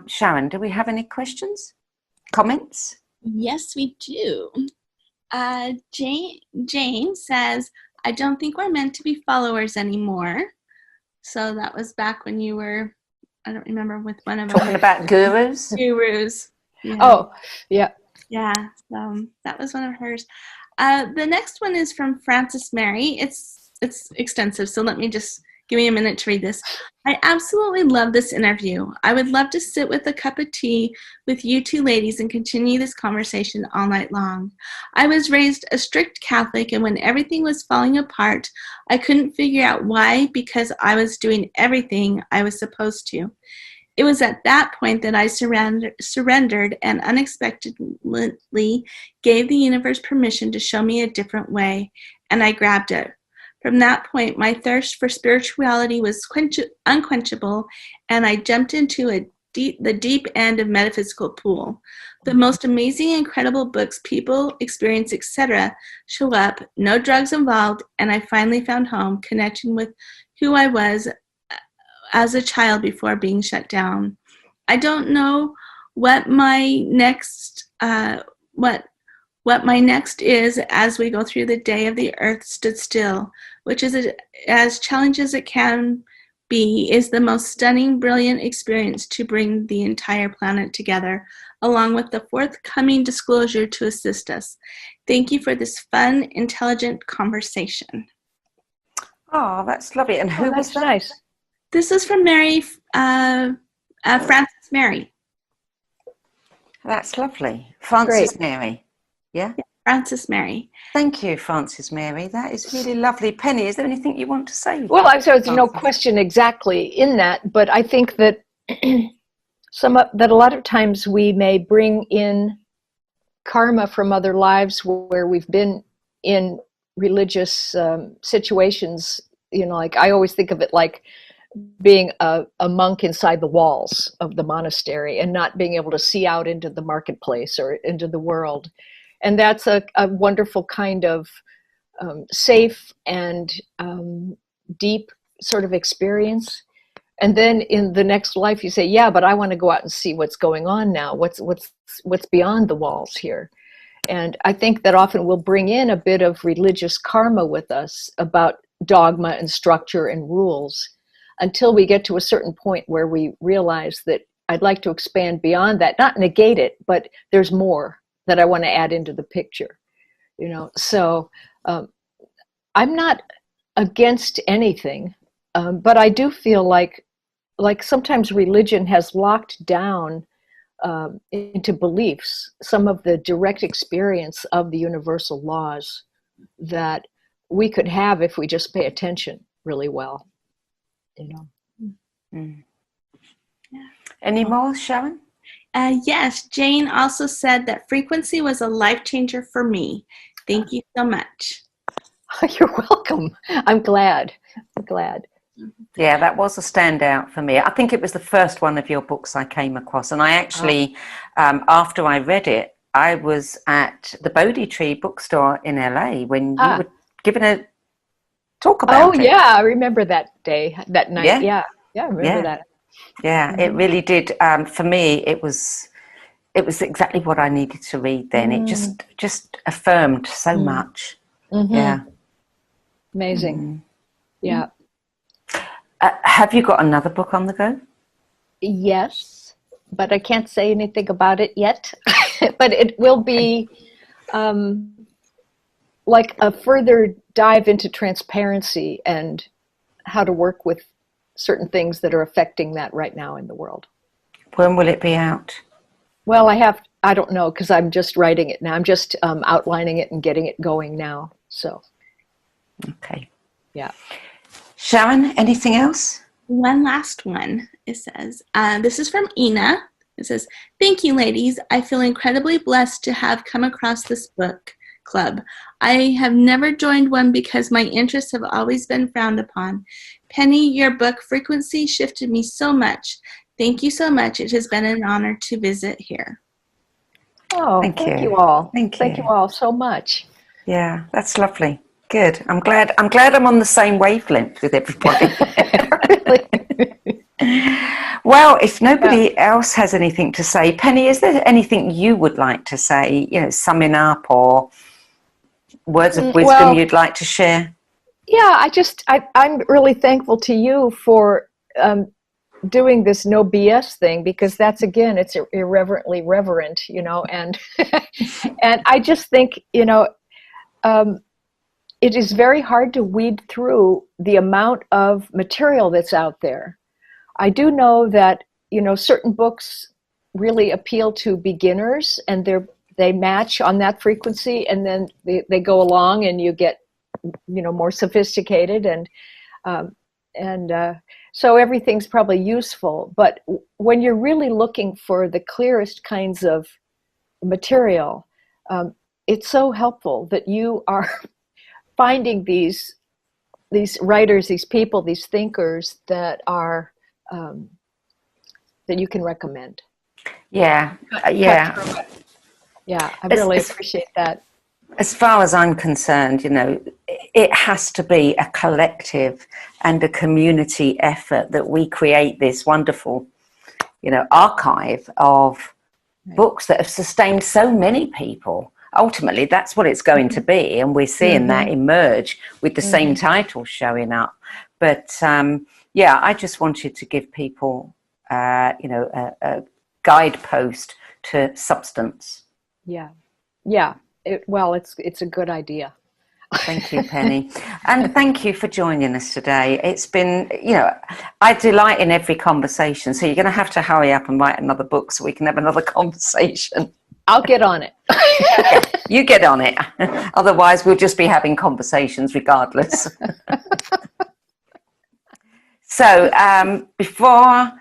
Sharon, do we have any questions? Comments? Yes, we do. Jane says, I don't think we're meant to be followers anymore. So that was back when you were, I don't remember, with one of talking about gurus. Gurus. Yeah. Oh, yeah. Yeah. That was one of hers. The next one is from Frances Mary. It's extensive, so give me a minute to read this. I absolutely love this interview. I would love to sit with a cup of tea with you 2 ladies and continue this conversation all night long. I was raised a strict Catholic, and when everything was falling apart, I couldn't figure out why, because I was doing everything I was supposed to. It was at that point that I surrendered and unexpectedly gave the universe permission to show me a different way, and I grabbed it. From that point, my thirst for spirituality was unquenchable, and I jumped into the deep end of metaphysical pool. The most amazing, incredible books, people, experience, etc. show up, no drugs involved, and I finally found home, connecting with who I was as a child before being shut down. I don't know what my next what my next is as we go through the day of the earth stood still, which is as challenging as it can be, is the most stunning, brilliant experience to bring the entire planet together, along with the forthcoming disclosure to assist us. Thank you for this fun, intelligent conversation. Oh, that's lovely. And who was that? Nice. This is from Mary, Frances Mary. That's lovely. Frances Mary. Yeah? Frances Mary. Thank you, Frances Mary. That is really lovely. Penny, is there anything you want to say? Well, there's no question exactly in that, but I think that that a lot of times we may bring in karma from other lives where we've been in religious situations. Like I always think of it like being a monk inside the walls of the monastery and not being able to see out into the marketplace or into the world. And that's a wonderful kind of safe and deep sort of experience. And then in the next life you say, yeah, but I want to go out and see what's going on now. What's beyond the walls here. And I think that often we'll bring in a bit of religious karma with us about dogma and structure and rules until we get to a certain point where we realize that I'd like to expand beyond that, not negate it, but there's more that I want to add into the picture. So I'm not against anything, but I do feel like sometimes religion has locked down into beliefs some of the direct experience of the universal laws that we could have if we just pay attention really well. Mm. Any more, Sharon? Yes, Jane also said that frequency was a life changer for me. Thank you so much. You're welcome. I'm glad. Yeah, that was a standout for me. I think it was the first one of your books I came across. And I actually, after I read it, I was at the Bodhi Tree bookstore in LA when you were giving a talk about it. Oh, yeah. I remember that day, that night. Yeah, I remember that. Yeah, it really did. For me, it was exactly what I needed to read then. It just affirmed so much. Mm-hmm. Yeah. Amazing. Yeah. Have you got another book on the go? Yes, but I can't say anything about it yet. But it will be like a further dive into transparency and how to work with certain things that are affecting that right now in the world. When will it be out? Well, I don't know, because I'm just writing it now. I'm just outlining it and getting it going now. So. Okay. Yeah. Sharon, anything else? One last one, it says. This is from Ina. It says, thank you, ladies. I feel incredibly blessed to have come across this book club. I have never joined one because my interests have always been frowned upon. Penny, your book Frequency shifted me so much. Thank you so much. It has been an honor to visit here. Oh, thank you all. Thank you all so much. Yeah, that's lovely. Good. I'm glad I'm on the same wavelength with everybody. Well, if nobody else has anything to say, Penny, is there anything you would like to say, summing up or words of wisdom you'd like to share? Yeah, I'm really thankful to you for doing this no BS thing, because that's, again, it's irreverently reverent, and and I just think, it is very hard to weed through the amount of material that's out there. I do know that, certain books really appeal to beginners, and they match on that frequency, and then they go along and you get, more sophisticated, and so everything's probably useful. But when you're really looking for the clearest kinds of material, it's so helpful that you are finding these writers, these people, these thinkers that are that you can recommend. Yeah. I really appreciate that. As far as I'm concerned, it has to be a collective and a community effort that we create this wonderful, archive of books that have sustained so many people. Ultimately, that's what it's going to be, and we're seeing that emerge with the same titles showing up. But I just wanted to give people, a guidepost to substance. Yeah. It's a good idea. Thank you, Penny. And thank you for joining us today. It's been, I delight in every conversation. So you're going to have to hurry up and write another book so we can have another conversation. I'll get on it. You get on it. Otherwise, we'll just be having conversations regardless. So before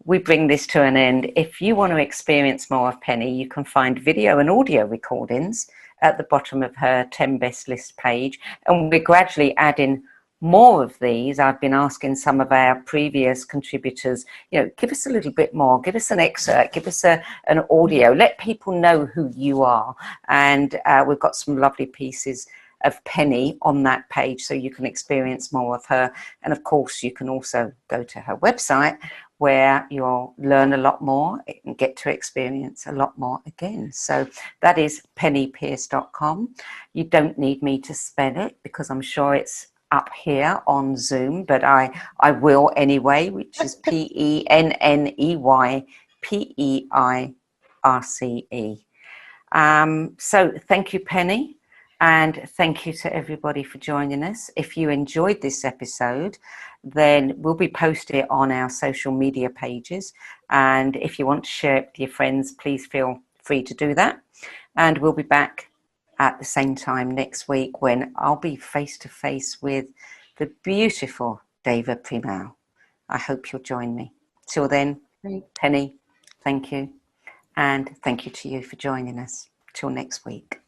we bring this to an end, if you want to experience more of Penney, you can find video and audio recordings at the bottom of her 10 best list page. And we're gradually adding more of these. I've been asking some of our previous contributors, give us a little bit more, give us an excerpt, give us an audio, let people know who you are. And we've got some lovely pieces of Penney on that page, so you can experience more of her. And of course, you can also go to her website, where you'll learn a lot more and get to experience a lot more again. So that is penneypeirce.com. You don't need me to spell it, because I'm sure it's up here on Zoom, but I will anyway, which is PenneyPeirce. So thank you, Penney. And thank you to everybody for joining us. If you enjoyed this episode, then we'll be posting it on our social media pages. And if you want to share it with your friends, please feel free to do that. And we'll be back at the same time next week, when I'll be face to face with the beautiful David Primau. I hope you'll join me. Till then, Penney, thank you. And thank you to you for joining us. Till next week.